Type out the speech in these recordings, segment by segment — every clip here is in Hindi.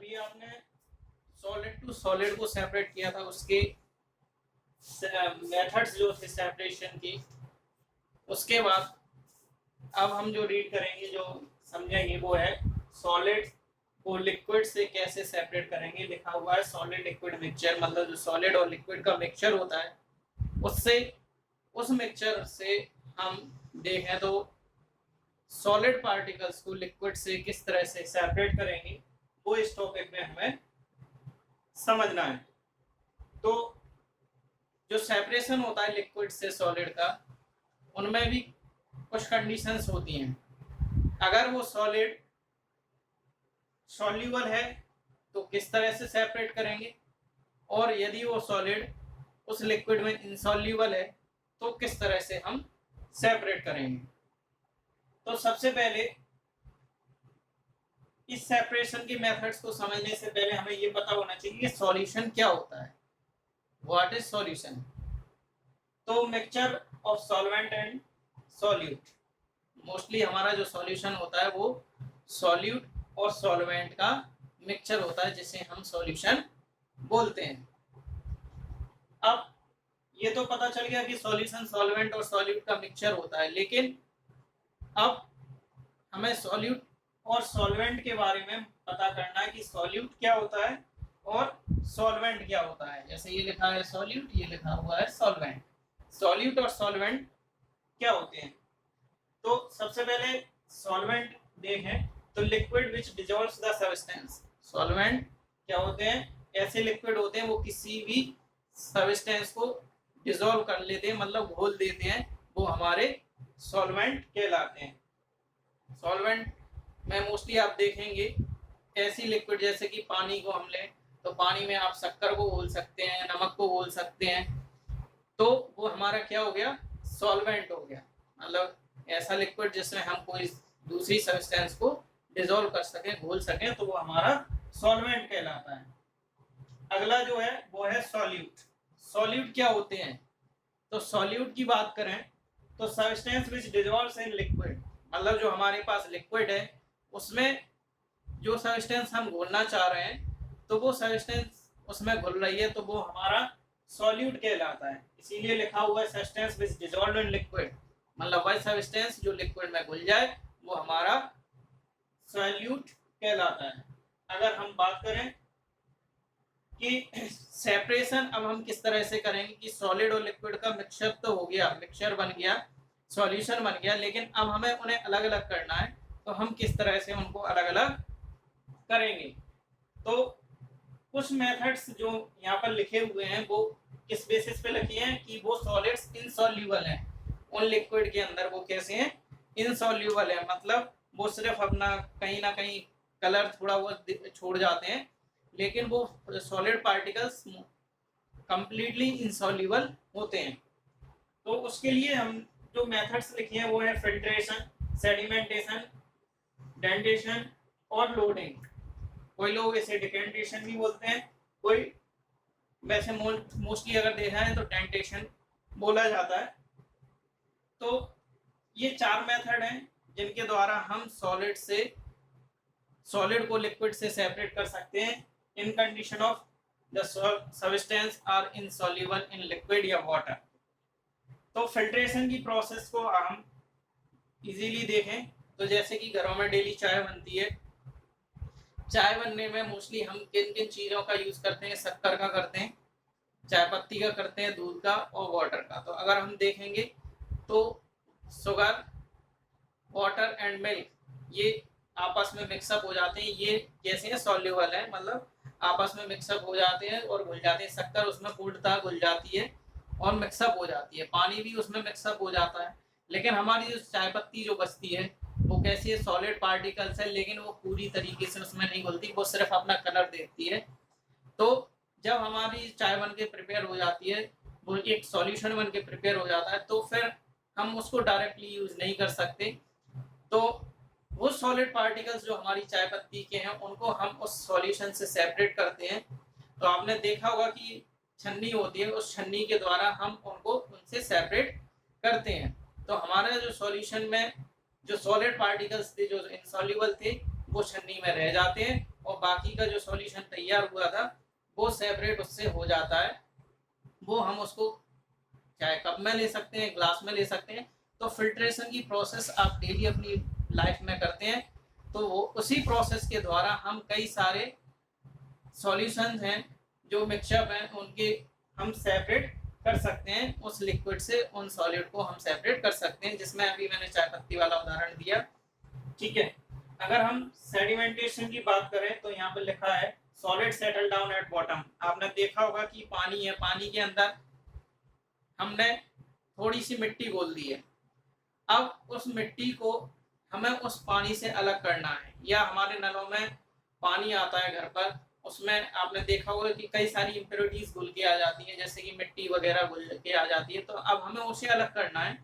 अभी आपने सॉलिड टू सॉलिड को सेपरेट किया था, उसके मेथड्स जो थे सेपरेशन की। उसके बाद अब हम जो रीड करेंगे, जो समझेंगे, वो है सॉलिड को लिक्विड से कैसे सेपरेट करेंगे। लिखा हुआ है सॉलिड लिक्विड मिक्सचर, मतलब जो सॉलिड और लिक्विड का मिक्सचर होता है उससे, उस मिक्सचर से हम देखें तो सॉलिड पार्टिकल्स को लिक्विड से किस तरह से सेपरेट करेंगे, वो इस टॉपिक में हमें समझना है। तो जो सेपरेशन होता है लिक्विड से सॉलिड का, उनमें भी कुछ कंडीशंस होती हैं। अगर वो सॉलिड सॉल्यूबल है तो किस तरह से सेपरेट करेंगे, और यदि वो सॉलिड उस लिक्विड में इनसॉल्यूबल है तो किस तरह से हम सेपरेट करेंगे। तो सबसे पहले इस सेपरेशन की मेथड्स को समझने से पहले हमें ये पता होना चाहिए कि सॉल्यूशन क्या होता है। What is solution? तो mixture of solvent and solute. Mostly हमारा जो सॉल्यूशन होता है वो सॉल्यूट और सॉल्वेंट का मिक्सचर होता है, जिसे हम सॉल्यूशन बोलते हैं। अब ये तो पता चल गया कि सॉल्यूशन सॉल्वेंट और सॉल्यूट का मिक्सचर होता है, लेकिन अब हमें सॉल्यूट और सॉल्वेंट के बारे में पता करना है कि सॉल्यूट क्या होता है और सॉल्वेंट क्या होता है। जैसे ये लिखा है सॉल्यूट, ये लिखा हुआ है सॉल्वेंट। सॉल्यूट और सॉल्वेंट क्या होते हैं? तो सबसे पहले सॉल्वेंट देखें तो liquid which dissolves the substance. Solvent क्या होते हैं? ऐसे लिक्विड होते हैं वो किसी भी सब्सटेंस को डिसॉल्व कर लेते हैं, मतलब घोल देते हैं, वो हमारे सॉल्वेंट कहलाते हैं। सॉल्वेंट में मोस्टली आप देखेंगे ऐसी लिक्विड, जैसे कि पानी को हम लें तो पानी में आप शक्कर को घोल सकते हैं, नमक को घोल सकते हैं, तो वो हमारा क्या हो गया? सॉल्वेंट हो गया। मतलब ऐसा लिक्विड जिसमें हम कोई दूसरी सब्सटेंस को डिसॉल्व कर सकें, घोल सकें, तो वो हमारा सॉल्वेंट कहलाता है। अगला जो है वो है सॉल्यूट। सॉल्यूट क्या होते हैं? तो सॉल्यूट की बात करें तो substance which dissolves in liquid, मतलब जो हमारे पास लिक्विड है उसमें जो सब्सटेंस हम घोलना चाह रहे हैं तो वो सब्सटेंस उसमें घुल रही है, तो वो हमारा सॉल्यूट कहलाता है। इसीलिए लिखा हुआ है substance which dissolved in liquid, मतलब वह सब्सटेंस जो लिक्विड में घुल जाए वो हमारा सॉल्यूट कहलाता है। अगर हम बात करें कि सेपरेशन अब हम किस तरह से करेंगे कि सॉलिड और लिक्विड का मिक्सचर तो हो गया, मिक्सचर बन गया, सॉल्यूशन बन गया, लेकिन अब हमें उन्हें अलग अलग करना है, तो हम किस तरह से उनको अलग अलग करेंगे। तो कुछ मेथड्स जो यहाँ पर लिखे हुए हैं वो किस बेसिस पे लिखे हैं कि वो सॉलिड्स इनसॉल्यूबल हैं, उन लिक्विड के अंदर वो कैसे हैं? इनसॉल्यूबल है, मतलब वो सिर्फ अपना कहीं ना कहीं कलर थोड़ा बहुत छोड़ जाते हैं, लेकिन वो सॉलिड पार्टिकल्स कंप्लीटली इनसॉल्यूबल होते हैं। तो उसके लिए हम जो मेथड्स लिखे हैं वो है फिल्ट्रेशन, सेडिमेंटेशन, डेंटेशन और लोडिंग। कोई लोग इसे डिकेंटेशन भी बोलते हैं, कोई वैसे मोस्टली अगर देखा है तो डेंटेशन बोला जाता है। तो ये चार मेथड हैं जिनके द्वारा हम सॉलिड को लिक्विड से सेपरेट कर सकते हैं in condition of the substance are insoluble in liquid या वाटर। तो फिल्ट्रेशन की प्रोसेस को हम इजीली देखें तो जैसे कि घरों में डेली चाय बनती है, चाय बनने में मोस्टली हम किन किन चीज़ों का यूज़ करते हैं? शक्कर का करते हैं, चाय पत्ती का करते हैं, दूध का और वाटर का। तो अगर हम देखेंगे तो शुगर, वाटर एंड मिल्क ये आपस में मिक्सअप हो जाते हैं। ये कैसे हैं? सॉल्यूबल है, मतलब आपस में मिक्सअप हो जाते हैं और घुल जाते हैं। शक्कर उसमें पूर्णतः घुल जाती है और मिक्सअप हो जाती है, पानी भी उसमें मिक्सअप हो जाता है। लेकिन हमारी जो चाय पत्ती जो बचती है वो कैसी है? सॉलिड पार्टिकल्स है, लेकिन वो पूरी तरीके से उसमें नहीं घुलती, वो सिर्फ अपना कलर देती है। तो जब हमारी चाय बन के प्रिपेयर हो जाती है, वो एक सॉल्यूशन बन के प्रिपेयर हो जाता है, तो फिर हम उसको डायरेक्टली यूज नहीं कर सकते। तो वो सॉलिड पार्टिकल्स जो हमारी चाय पत्ती के हैं उनको हम उस सॉल्यूशन से सेपरेट करते हैं। तो आपने देखा होगा कि छन्नी होती है, उस छन्नी के द्वारा हम उनको उनसे सेपरेट करते हैं। तो हमारा जो सॉल्यूशन में जो सॉलिड पार्टिकल्स थे जो इनसॉल्यूबल थे वो छन्नी में रह जाते हैं और बाकी का जो सॉल्यूशन तैयार हुआ था वो सेपरेट उससे हो जाता है। वो हम उसको चाहे कप में ले सकते हैं, ग्लास में ले सकते हैं। तो फिल्ट्रेशन की प्रोसेस आप डेली अपनी लाइफ में करते हैं, तो वो उसी प्रोसेस के द्वारा हम कई सारे सॉल्यूशंस हैं जो मिक्सचर हैं उनके हम सेपरेट कर सकते हैं। उस लिक्विड से उन सॉलिड को हम सेपरेट कर सकते हैं, जिसमें अभी मैंने चाय पत्ती वाला उदाहरण दिया। ठीक है, अगर हम सेडिमेंटेशन की बात करें तो यहाँ पे लिखा है solid settle down at bottom. आपने देखा होगा कि पानी है, पानी के अंदर हमने थोड़ी सी मिट्टी घोल दी है। अब उस मिट्टी को हमें उस पानी से अलग करना है, या हमारे नलों में पानी आता है घर पर, उसमें आपने देखा होगा कि कई सारी इम्प्योरिटीज घुल के आ जाती हैं, जैसे कि मिट्टी वगैरह घुल के आ जाती है। तो अब हमें उसे अलग करना है।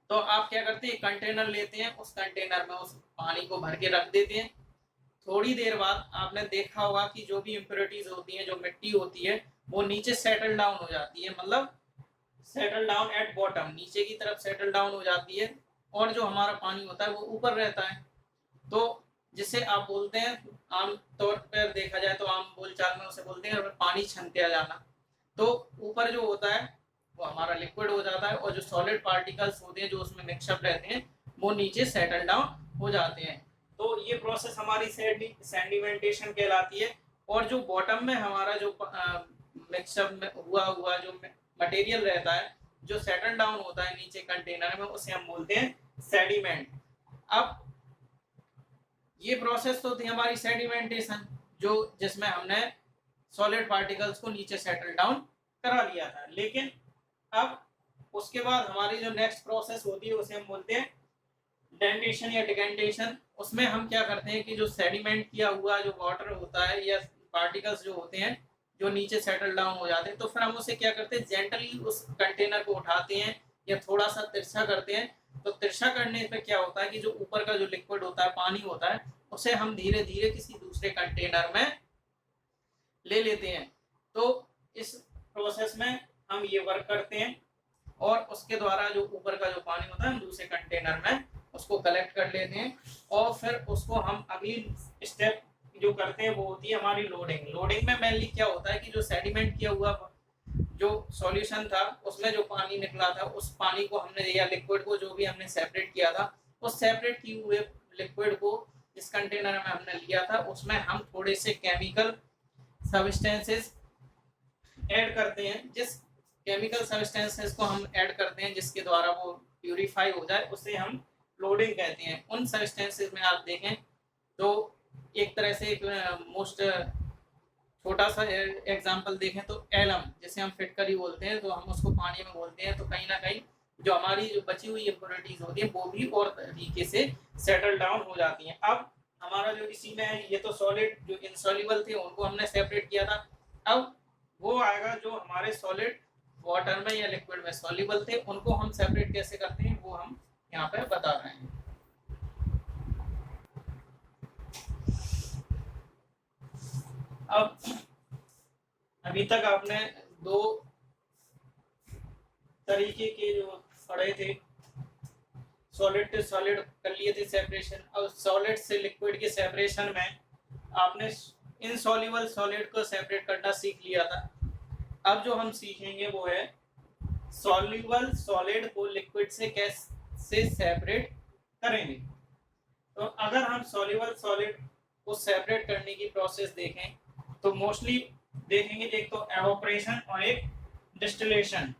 तो आप क्या करते हैं, कंटेनर लेते हैं, उस कंटेनर में उस पानी को भर के रख देते हैं। थोड़ी देर बाद आपने देखा होगा कि जो भी इम्प्योरिटीज होती हैं, जो मिट्टी होती है, वो नीचे सेटल डाउन हो जाती है, मतलब सेटल डाउन एट बॉटम, नीचे की तरफ सेटल डाउन हो जाती है, और जो हमारा पानी होता है वो ऊपर रहता है। तो जिसे आप बोलते हैं, आम तौर पर देखा जाए तो आम बोलचाल में उसे बोलते हैं पानी छनके आ जाना। तो ऊपर जो होता है वो हमारा लिक्विड हो जाता है, और जो सॉलिड पार्टिकल्स होते हैं जो उसमें मिक्सअप रहते हैं वो नीचे सेटल डाउन हो जाते हैं। तो ये प्रोसेस हमारी सेडिमेंटेशन कहलाती है। और जो बॉटम में हमारा जो मिक्सअप में हुआ जो मटेरियल रहता है, जो सेटल डाउन होता है नीचे कंटेनर में, उसे हम बोलते हैं सेडिमेंट। अब ये प्रोसेस तो थी हमारी सेडिमेंटेशन, जो जिसमें हमने सॉलिड पार्टिकल्स को नीचे सेटल डाउन करा लिया था। लेकिन अब उसके बाद हमारी जो नेक्स्ट प्रोसेस होती है उसे हम बोलते हैं डेंटेशन या डिकेंटेशन। उसमें हम क्या करते हैं कि जो सेडिमेंट किया हुआ जो वाटर होता है या पार्टिकल्स जो होते हैं जो नीचे सेटल डाउन हो जाते हैं, तो फिर हम उसे क्या करते हैं, जेंटली उस कंटेनर को उठाते हैं या थोड़ा सा तिरछा करते हैं। तो तिरछा करने पे क्या होता है कि जो ऊपर का जो लिक्विड होता है, पानी होता है, उसे हम धीरे धीरे किसी दूसरे कंटेनर में ले लेते हैं। तो इस प्रोसेस में हम ये वर्क करते हैं, और उसके द्वारा जो ऊपर का जो पानी होता है हम दूसरे कंटेनर में उसको कलेक्ट कर लेते हैं। और फिर उसको हम अगली स्टेप जो करते हैं वो होती है हमारी लोडिंग। लोडिंग में मेनली क्या होता है कि जो सेडिमेंट किया हुआ जो सॉल्यूशन था, उसमें जो पानी निकला था, उस पानी को हमने, या लिक्विड को जो भी हमने सेपरेट किया था, उस सेपरेट किए हुए लिक्विड को जिस कंटेनर में हमने लिया था उसमें हम थोड़े से केमिकल सब्सटेंसेस ऐड करते हैं। जिस केमिकल सब्सटेंसेस को हम ऐड करते हैं जिसके द्वारा वो प्यूरिफाई हो जाए, उसे हम लोडिंग कहते हैं। उन सब्सटेंसेस में आप देखें तो एक तरह से एक मोस्ट छोटा सा एग्जांपल देखें तो एलम, जैसे हम फिटकरी बोलते हैं, तो हम उसको पानी में बोलते हैं। तो कहीं ना कहीं जो हमारी जो बची हुई इम्प्योरिटीज होती है वो भी और तरीके से सेटल डाउन हो जाती हैं। अब हमारा जो इसी में है, ये तो सॉलिड जो इनसॉल्युबल थे उनको हमने सेपरेट किया था। अब वो आएगा जो हमारे सॉलिड वाटर में या लिक्विड में सॉल्युबल थे, उनको हम सेपरेट कैसे करते हैं वो हम यहाँ पे बता रहे हैं। अब अभी तक आपने दो तरीके के जो पढ़े थे, सॉलिड टू सॉलिड कर लिए थे सेपरेशन। अब सॉलिड से लिक्विड के सेपरेशन में आपने इनसॉल्युबल सॉलिड को सेपरेट करना सीख लिया था। अब जो हम सीखेंगे वो है सॉल्युबल सॉलिड को लिक्विड से कैसे सेपरेट करेंगे। तो अगर हम सॉल्युबल सॉलिड को सेपरेट करने की प्रोसेस देखें तो मोस्टली देखेंगे, एक तो एवोपरेशन और एक डिस्टिलेशन।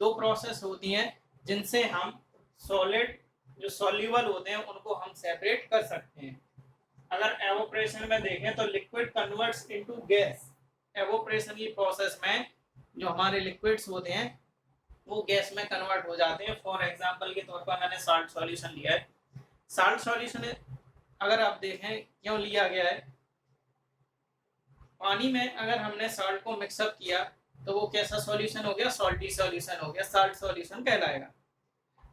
दो प्रोसेस होती हैं जिनसे हम सॉलिड जो सॉल्युबल होते हैं उनको हम सेपरेट कर सकते हैं। अगर एवोपरेशन में देखें तो liquid converts into gas. Evaporation की प्रोसेस में जो हमारे लिक्विड्स होते हैं वो गैस में कन्वर्ट हो जाते हैं। फॉर एग्जांपल के तौर पर मैंने साल्ट सॉल्यूशन लिया है। साल्ट सॉल्यूशन अगर आप देखें क्यों लिया गया है, पानी में अगर हमने साल्ट को मिक्सअप किया तो वो कैसा सॉल्यूशन हो गया, सॉल्टी सॉल्यूशन हो गया, साल्ट सॉल्यूशन कहलाएगा।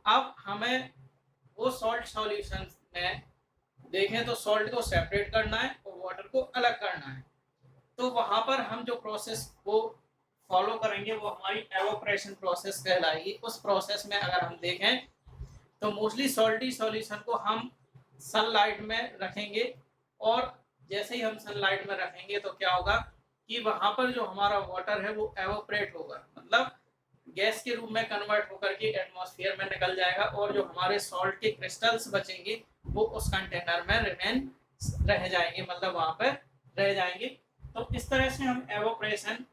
अब हमें वो सॉल्ट सॉल्यूशन में देखें तो सॉल्ट को सेपरेट करना है और वाटर को अलग करना है। तो वहां पर हम जो प्रोसेस को फॉलो करेंगे वो हमारी एवोपरेशन प्रोसेस कहलाएगी। उस प्रोसेस में अगर हम देखें तो मोस्टली सॉल्टी सॉल्यूशन को हम सनलाइट में रखेंगे और जैसे ही हम सनलाइट में रखेंगे तो क्या होगा कि वहां पर जो हमारा वाटर है वो एवोपरेट होगा, मतलब गैस के रूप में कन्वर्ट होकर के एटमॉस्फेयर में निकल जाएगा, और जो हमारे सॉल्ट के क्रिस्टल्स बचेंगे वो उस कंटेनर में रिमेन रह जाएंगे, मतलब वहां पर रह जाएंगे। तो इस तरह से हम एवोपरेशन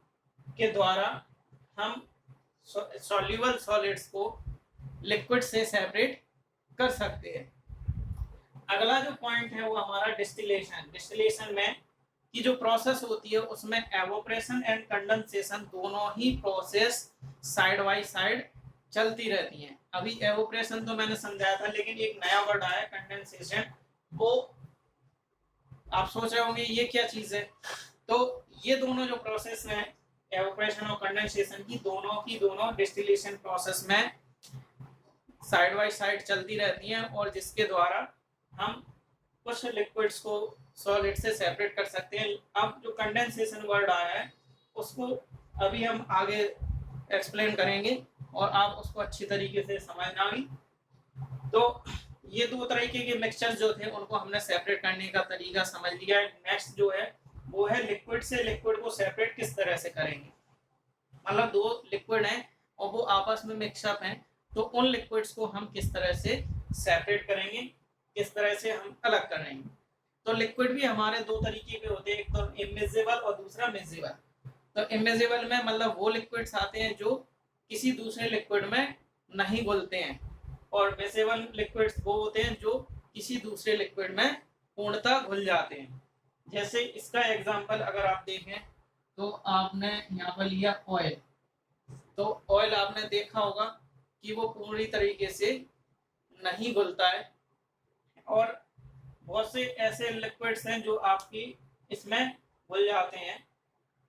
के द्वारा हम सॉल्युबल सॉलिड्स को लिक्विड से सेपरेट कर सकते हैं। अगला जो पॉइंट है वो हमारा डिस्टिलेशन। डिस्टिलेशन में की जो प्रोसेस होती है उसमें एवोपरेशन एंड कंडेंसेशन दोनों ही प्रोसेस साइड बाय साइड चलती रहती हैं। अभी एवोपरेशन तो मैंने समझाया था, लेकिन एक नया वर्ड आया कंडेंसेशन, वो आप सोच रहे होंगे ये क्या चीज है। तो ये दोनों जो प्रोसेस हैं एवोपरेशन और कंडेंसेशन की दोनों डिस्टिलेशन प्रोसेस में साइड बाय साइड चलती रहती हैं, और जिसके द्वारा हम कुछ लिक्विड्स को सॉलिड से सेपरेट कर सकते हैं। अब जो कंडेंसेशन वर्ड आया है उसको अभी हम आगे एक्सप्लेन करेंगे और आप उसको अच्छी तरीके से समझना भी। तो ये दो तरीके के मिक्सचर्स जो थे उनको हमने सेपरेट करने का तरीका समझ लिया है। नेक्स्ट जो है वो है लिक्विड से लिक्विड को सेपरेट किस तरह से करेंगे। मतलब दो लिक्विड हैं और वो आपस में मिक्सअप हैं, तो उन लिक्विड्स को हम किस तरह से सेपरेट करेंगे, किस तरह से हम अलग करेंगे। तो लिक्विड भी हमारे दो तरीके के होते हैं, एक तो इमिजिबल और दूसरा मिजिबल। तो इमिजिबल में मतलब वो लिक्विड्स आते हैं जो किसी दूसरे लिक्विड में नहीं घुलते हैं, और मिजिबल लिक्विड्स वो होते हैं जो किसी दूसरे लिक्विड में पूर्णतः घुल जाते हैं। जैसे इसका एग्जांपल अगर आप देखें तो आपने यहाँ पर लिया ऑयल। तो ऑयल आपने देखा होगा कि वो पूरी तरीके से नहीं घुलता है, और बहुत से ऐसे लिक्विड्स हैं जो आपकी इसमें घुल जाते हैं,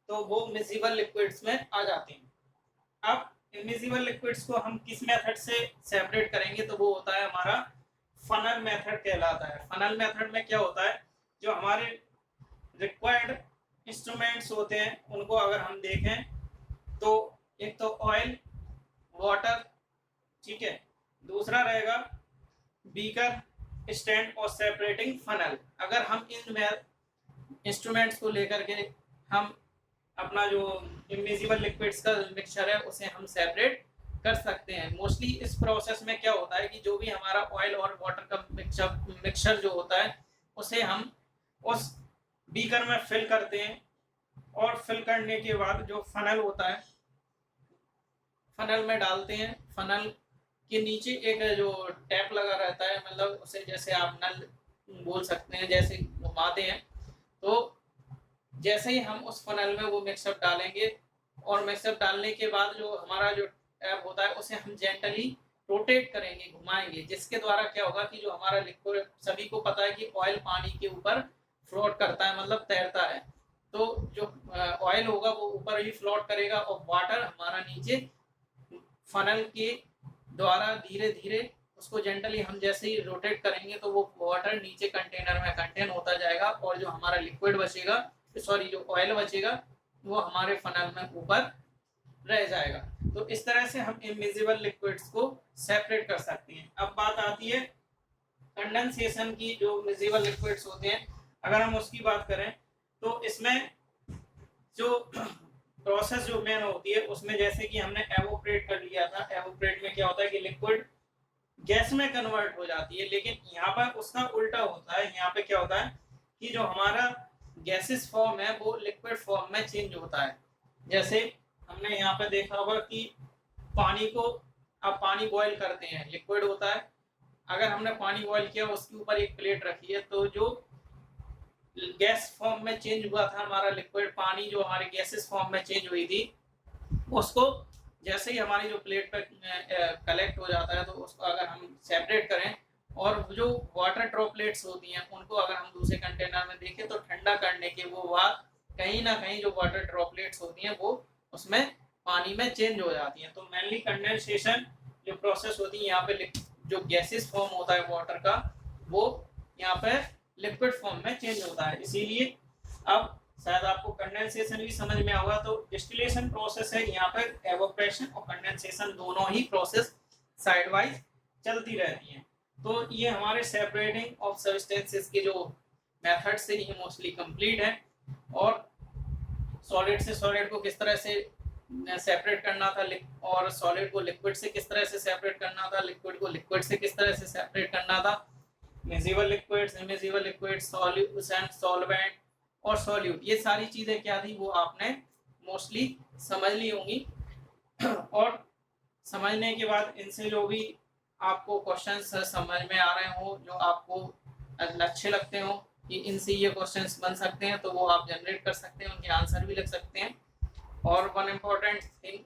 तो वो मिजिबल लिक्विड्स में आ जाते हैं। अब इमिजिबल लिक्विड्स को हम किस मेथड से सेपरेट करेंगे, तो वो होता है हमारा फनल मेथड कहलाता है। फनल मेथड में क्या होता है, जो हमारे रिक्वायर्ड इंस्ट्रूमेंट्स होते हैं उनको अगर हम देखें तो एक तो ऑयल, वाटर, ठीक है, दूसरा रहेगा बीकर, स्टैंड और सेपरेटिंग फनल। अगर हम इन इंस्ट्रूमेंट्स को लेकर के हम अपना जो इमिजिबल लिक्विड्स का मिक्सचर है उसे हम सेपरेट कर सकते हैं। मोस्टली इस प्रोसेस में क्या होता है कि जो भी हमारा ऑयल और वाटर का मिक्सचर जो होता है उसे हम उस बीकर में फिल करते हैं, और फिल करने के बाद जो फनल होता है फनल में डालते हैं। फनल के नीचे एक जो टैप लगा रहता है, मतलब उसे जैसे आप नल बोल सकते हैं, जैसे घुमाते हैं, तो जैसे ही हम उस फनल में वो मिक्सअप डालेंगे, और मिक्सअप डालने के बाद जो हमारा जो टैप होता है उसे हम जेंटली रोटेट करेंगे, घुमाएंगे, जिसके द्वारा क्या होगा कि जो हमारा लिक्विड, सभी को पता है कि ऑयल पानी के ऊपर फ्लोट करता है, मतलब तैरता है, तो जो ऑयल होगा वो ऊपर ही फ्लोट करेगा, और वाटर हमारा नीचे फनल के द्वारा धीरे धीरे उसको जेंटली हम जैसे ही रोटेट करेंगे तो वो वाटर नीचे कंटेनर में कंटेन होता जाएगा, और जो हमारा लिक्विड बचेगा, सॉरी जो ऑयल बचेगा, वो हमारे फनल में ऊपर रह जाएगा। तो इस तरह से हम इमिजिबल लिक्विड्स को सेपरेट कर सकते हैं। अब बात आती है कंडेंसेशन की। जो मिजिबल लिक्विड्स होते हैं अगर हम उसकी बात करें तो इसमें जो प्रोसेस जो मेन होती है उसमें जैसे कि हमने एवोपरेट कर लिया था, एवोपरेट में क्या होता है कि लिक्विड गैस में कन्वर्ट हो जाती है, लेकिन यहाँ पर उसका उल्टा होता है। यहाँ पे क्या होता है कि जो हमारा गैसेस फॉर्म है वो लिक्विड फॉर्म में चेंज होता है। जैसे हमने यहाँ पे देखा होगा कि पानी को, आप पानी बॉईल करते हैं, लिक्विड होता है, अगर हमने पानी बॉईल किया उसके ऊपर एक प्लेट रखी है, तो जो गैस फॉर्म में चेंज हुआ था हमारा लिक्विड, पानी जो हमारे गैसेस फॉर्म में चेंज हुई थी, उसको जैसे ही हमारी जो प्लेट पर कलेक्ट हो जाता है तो उसको अगर हम सेपरेट करें, और जो वाटर ड्रॉपलेट्स होती हैं उनको अगर हम दूसरे कंटेनर में देखें तो ठंडा करने के वो बाद कहीं ना कहीं जो वाटर ड्रॉपलेट्स होती हैं वो उसमें पानी में चेंज हो जाती हैं। तो मेनली कंडेंसेशन जो प्रोसेस होती है, यहाँ पे जो गैसेस फॉर्म होता है वाटर का, वो यहाँ पे लिक्विड फॉर्म में चेंज होता है। इसीलिए अब शायद आपको कंडेंसेशन भी समझ में आएगा। तो डिस्टिलेशन प्रोसेस है, यहाँ पर एवोपरेशन और कंडेंसेशन दोनों ही प्रोसेस साइड वाइज चलती रहती हैं। तो ये हमारे सेपरेटिंग ऑफ सब्सटेंसेस के जो मेथड से ये मोस्टली कंप्लीट है। और सॉलिड से सॉलिड को किस तरह से सेपरेट करना था, और सॉलिड को लिक्विड से किस तरह से सेपरेट करना था, लिक्विड को लिक्विड से किस तरह से सेपरेट करना था, miscible liquids, immiscible liquids, solution, solvent और सॉल्यूट, ये सारी चीजें क्या थी वो आपने मोस्टली समझ ली होंगी। और समझने के बाद इनसे जो भी आपको क्वेश्चंस समझ में आ रहे हो, जो आपको अच्छे लगते हो कि इनसे ये क्वेश्चंस बन सकते हैं, तो वो आप जनरेट कर सकते हैं, उनके आंसर भी लिख सकते हैं। और one important thing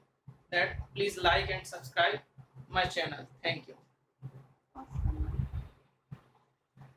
that please like and subscribe my channel. Thank you.